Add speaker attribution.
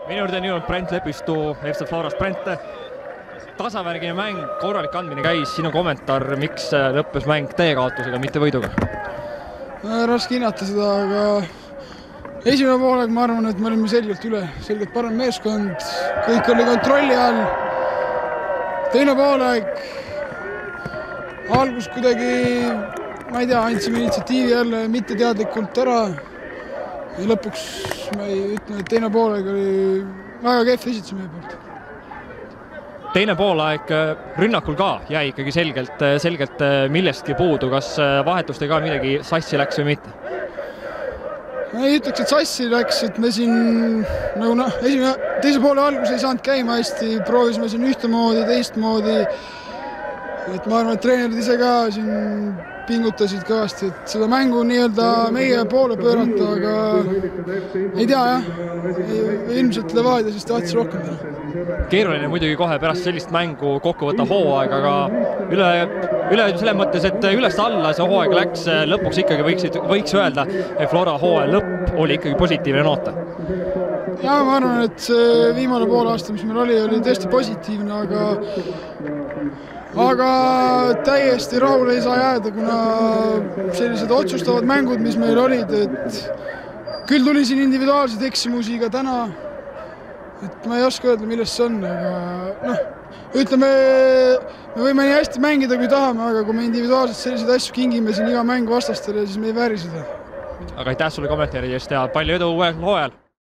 Speaker 1: Minu juurde on jõudnud Brent Lepistu FC Florast. Brent, tasavärgine mäng, korralik andmine käis. Sinu kommentaar, miks lõppes mäng täiekaotusega, mitte võiduga?
Speaker 2: Raske hinnata seda, aga esimene poolega ma arvan, et me olime selgelt üle. Selgelt parem meeskond, kõik oli kontrolli all. Teine pooleg, algus kuidagi, ma ei tea, andsime initsiatiivi jälle mitteteadlikult ära. Ja lõpuks ma ei ütle, et teine poolega oli väga kehv esitus meie poolt.
Speaker 1: Teine poolaeg rünnakul ka jäi ikkagi selgelt millestki puudu. Kas vahetustega midagi sassi läks või mitte?
Speaker 2: Ma ei ütleks, et sassi läks, et me siin teise poole algus ei saanud käima hästi, proovisime siin ühtemoodi, teistmoodi. Et ma arvan, et treenerid ise ka siin pingutasid kõvasti, et seda mängu nii-öelda meie poole pöörata, aga ei tea jah, ilmselt Levadia siis tahtis rohkem teha.
Speaker 1: Keeruline muidugi kohe pärast sellist mängu kokku võtta hooaeg, aga üle selles mõttes, et ülest alla see hooaeg läks, lõpuks ikkagi võiks öelda, et Flora hooaja lõpp oli ikkagi positiivne noota.
Speaker 2: Ja ma arvan, et see viimane pool aasta, mis meil oli tõesti positiivne, aga täiesti rahule ei saa jääda, kuna sellised otsustavad mängud, mis meil olid, et küll tuli siin individuaalseid eksimusi ka täna, et ma ei oska öelda, millest see on, aga ütleme, me võime nii hästi mängida, kui tahame, aga kui me individuaalselt selliseid asju kingime siin iga mäng vastastele, siis me ei vääri seda.
Speaker 1: Aga aitäh sulle kommentaari eest ja palju edu uuel hooajal!